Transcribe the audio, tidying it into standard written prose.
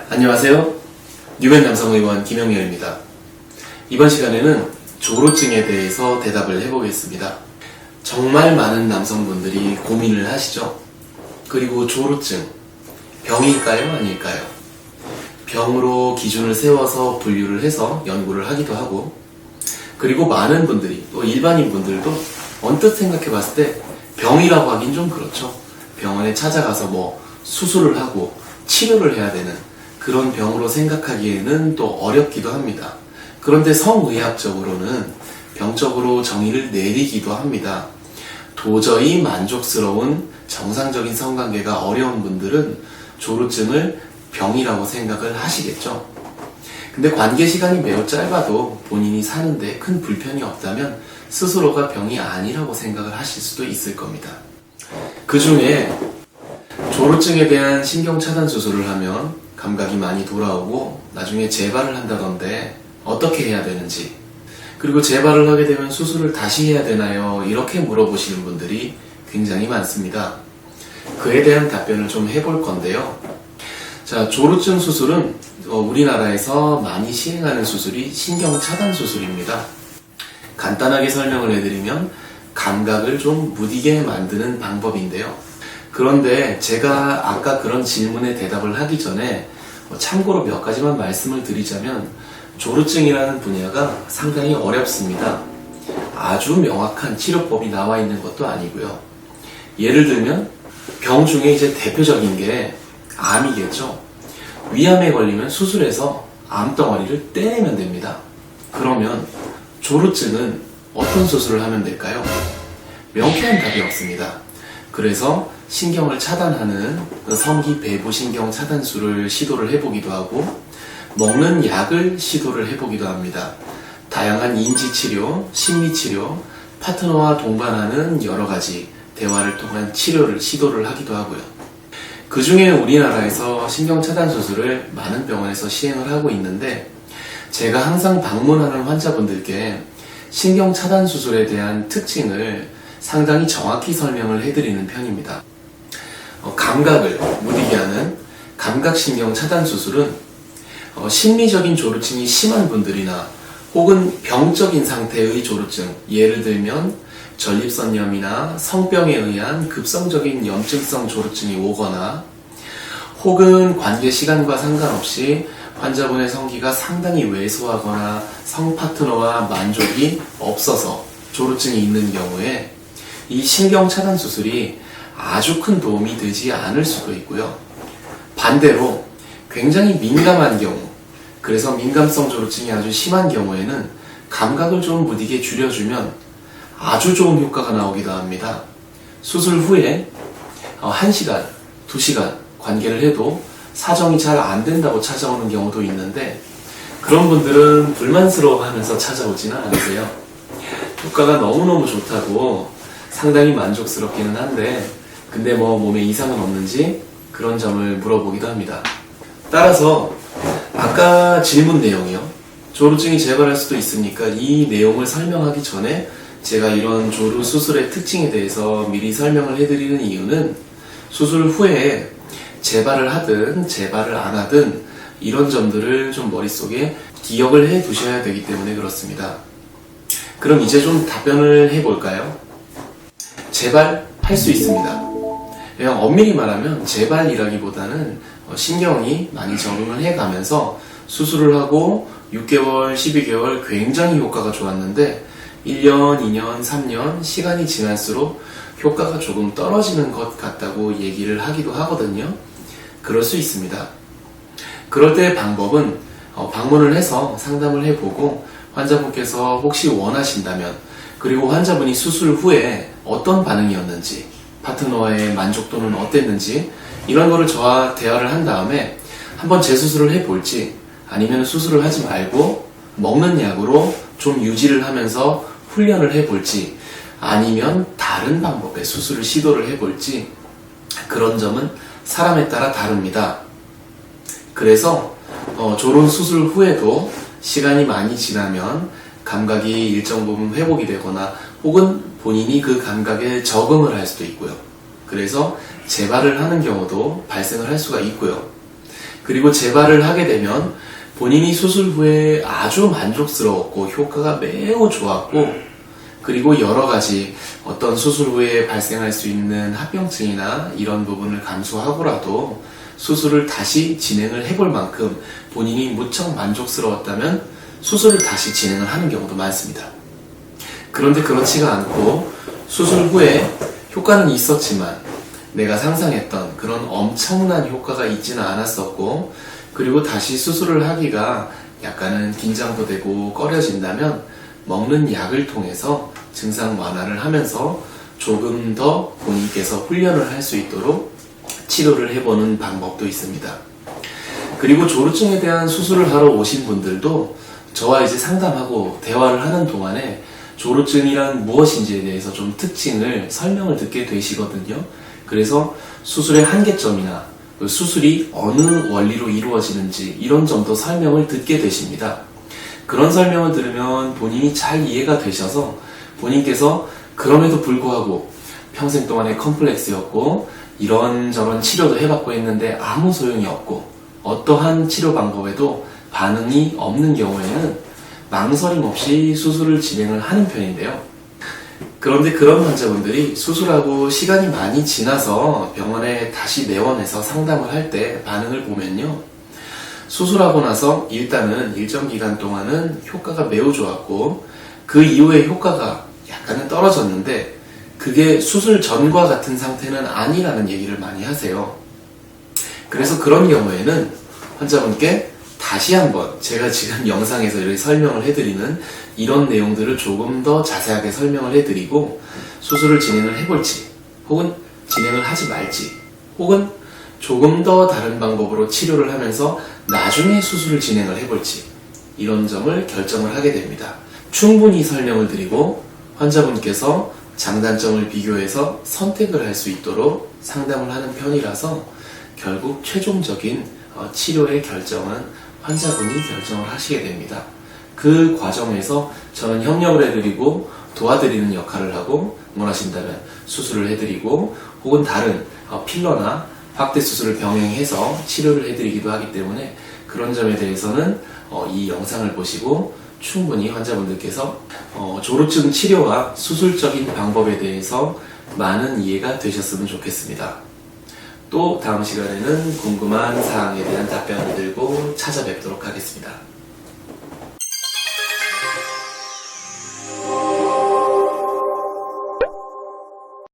안녕하세요. 뉴맨 남성의원 김영렬입니다. 이번 시간에는 조루증에 대해서 대답을 해보겠습니다. 정말 많은 남성분들이 고민을 하시죠. 그리고 조루증, 병일까요? 아닐까요? 병으로 기준을 세워서 분류를 해서 연구를 하기도 하고, 그리고 많은 분들이, 또 일반인 분들도 언뜻 생각해 봤을 때 병이라고 하긴 좀 그렇죠. 병원에 찾아가서 수술을 하고 치료를 해야 되는 그런 병으로 생각하기에는 또 어렵기도 합니다. 그런데 성의학적으로는 병적으로 정의를 내리기도 합니다. 도저히 만족스러운 정상적인 성관계가 어려운 분들은 조루증을 병이라고 생각을 하시겠죠. 근데 관계 시간이 매우 짧아도 본인이 사는데 큰 불편이 없다면 스스로가 병이 아니라고 생각을 하실 수도 있을 겁니다. 그 중에 조루증에 대한 신경차단 수술을 하면 감각이 많이 돌아오고 나중에 재발을 한다던데 어떻게 해야 되는지, 그리고 재발을 하게 되면 수술을 다시 해야 되나요? 이렇게 물어보시는 분들이 굉장히 많습니다. 그에 대한 답변을 좀 해볼 건데요. 자, 조루증 수술은 우리나라에서 많이 시행하는 수술이 신경차단 수술입니다. 간단하게 설명을 해드리면 감각을 좀 무디게 만드는 방법인데요. 그런데 제가 아까 그런 질문에 대답을 하기 전에 참고로 몇 가지만 말씀을 드리자면, 조루증이라는 분야가 상당히 어렵습니다. 아주 명확한 치료법이 나와 있는 것도 아니고요. 예를 들면 병 중에 이제 대표적인 게 암이겠죠. 위암에 걸리면 수술해서 암덩어리를 떼내면 됩니다. 그러면 조루증은 어떤 수술을 하면 될까요? 명쾌한 답이 없습니다. 그래서 신경을 차단하는 성기 배부 신경 차단술을 시도를 해보기도 하고, 먹는 약을 시도를 해보기도 합니다. 다양한 인지치료, 심리치료, 파트너와 동반하는 여러 가지 대화를 통한 치료를 시도를 하기도 하고요. 그 중에 우리나라에서 신경차단 수술을 많은 병원에서 시행을 하고 있는데, 제가 항상 방문하는 환자분들께 신경차단 수술에 대한 특징을 상당히 정확히 설명을 해드리는 편입니다. 감각을 무디게 하는 감각신경 차단 수술은 심리적인 조루증이 심한 분들이나 혹은 병적인 상태의 조루증, 예를 들면 전립선염이나 성병에 의한 급성적인 염증성 조루증이 오거나, 혹은 관계 시간과 상관없이 환자분의 성기가 상당히 왜소하거나 성파트너와 만족이 없어서 조루증이 있는 경우에 이 신경차단 수술이 아주 큰 도움이 되지 않을 수도 있고요. 반대로 굉장히 민감한 경우, 그래서 민감성 조루증이 아주 심한 경우에는 감각을 좀 무디게 줄여주면 아주 좋은 효과가 나오기도 합니다. 수술 후에 1시간, 2시간 관계를 해도 사정이 잘 안 된다고 찾아오는 경우도 있는데, 그런 분들은 불만스러워하면서 찾아오지는 않으세요. 효과가 너무너무 좋다고 상당히 만족스럽기는 한데, 근데 몸에 이상은 없는지 그런 점을 물어보기도 합니다. 따라서 아까 질문 내용이요, 조루증이 재발할 수도 있으니까 이 내용을 설명하기 전에 제가 이런 조루 수술의 특징에 대해서 미리 설명을 해드리는 이유는, 수술 후에 재발을 하든 재발을 안 하든 이런 점들을 좀 머릿속에 기억을 해 두셔야 되기 때문에 그렇습니다. 그럼 이제 좀 답변을 해볼까요? 재발할 수 있습니다. 그냥 엄밀히 말하면 재발이라기보다는 신경이 많이 적응을 해가면서 수술을 하고 6개월, 12개월 굉장히 효과가 좋았는데 1년, 2년, 3년 시간이 지날수록 효과가 조금 떨어지는 것 같다고 얘기를 하기도 하거든요. 그럴 수 있습니다. 그럴 때 방법은 방문을 해서 상담을 해보고, 환자분께서 혹시 원하신다면, 그리고 환자분이 수술 후에 어떤 반응이었는지, 파트너와의 만족도는 어땠는지, 이런 거를 저와 대화를 한 다음에 한번 재수술을 해볼지, 아니면 수술을 하지 말고 먹는 약으로 좀 유지를 하면서 훈련을 해볼지, 아니면 다른 방법의 수술을 시도를 해볼지, 그런 점은 사람에 따라 다릅니다. 그래서 조루 수술 후에도 시간이 많이 지나면 감각이 일정 부분 회복이 되거나, 혹은 본인이 그 감각에 적응을 할 수도 있고요. 그래서 재발을 하는 경우도 발생을 할 수가 있고요. 그리고 재발을 하게 되면 본인이 수술 후에 아주 만족스러웠고 효과가 매우 좋았고, 그리고 여러 가지 어떤 수술 후에 발생할 수 있는 합병증이나 이런 부분을 감수하고라도 수술을 다시 진행을 해볼 만큼 본인이 무척 만족스러웠다면 수술을 다시 진행을 하는 경우도 많습니다. 그런데 그렇지가 않고 수술 후에 효과는 있었지만 내가 상상했던 그런 엄청난 효과가 있지는 않았었고, 그리고 다시 수술을 하기가 약간은 긴장도 되고 꺼려진다면 먹는 약을 통해서 증상 완화를 하면서 조금 더 본인께서 훈련을 할 수 있도록 치료를 해보는 방법도 있습니다. 그리고 조루증에 대한 수술을 하러 오신 분들도 저와 이제 상담하고 대화를 하는 동안에 조루증이란 무엇인지에 대해서 좀 특징을 설명을 듣게 되시거든요. 그래서 수술의 한계점이나 수술이 어느 원리로 이루어지는지 이런 점도 설명을 듣게 되십니다. 그런 설명을 들으면 본인이 잘 이해가 되셔서 본인께서 그럼에도 불구하고 평생 동안의 컴플렉스였고 이런저런 치료도 해봤고 했는데 아무 소용이 없고 어떠한 치료 방법에도 반응이 없는 경우에는 망설임 없이 수술을 진행을 하는 편인데요. 그런데 그런 환자분들이 수술하고 시간이 많이 지나서 병원에 다시 내원해서 상담을 할 때 반응을 보면요, 수술하고 나서 일단은 일정 기간 동안은 효과가 매우 좋았고 그 이후에 효과가 약간은 떨어졌는데 그게 수술 전과 같은 상태는 아니라는 얘기를 많이 하세요. 그래서 그런 경우에는 환자분께 다시 한번 제가 지금 영상에서 이렇게 설명을 해드리는 이런 내용들을 조금 더 자세하게 설명을 해드리고 수술을 진행을 해볼지 혹은 진행을 하지 말지 혹은 조금 더 다른 방법으로 치료를 하면서 나중에 수술을 진행을 해볼지 이런 점을 결정을 하게 됩니다. 충분히 설명을 드리고 환자분께서 장단점을 비교해서 선택을 할 수 있도록 상담을 하는 편이라서 결국 최종적인 치료의 결정은 환자분이 결정을 하시게 됩니다. 그 과정에서 저는 협력을 해드리고 도와드리는 역할을 하고 원하신다면 수술을 해드리고 혹은 다른 필러나 확대 수술을 병행해서 치료를 해드리기도 하기 때문에 그런 점에 대해서는 이 영상을 보시고 충분히 환자분들께서 조루증 치료와 수술적인 방법에 대해서 많은 이해가 되셨으면 좋겠습니다. 또 다음 시간에는 궁금한 사항에 대한 답변을 들고 찾아뵙도록 하겠습니다.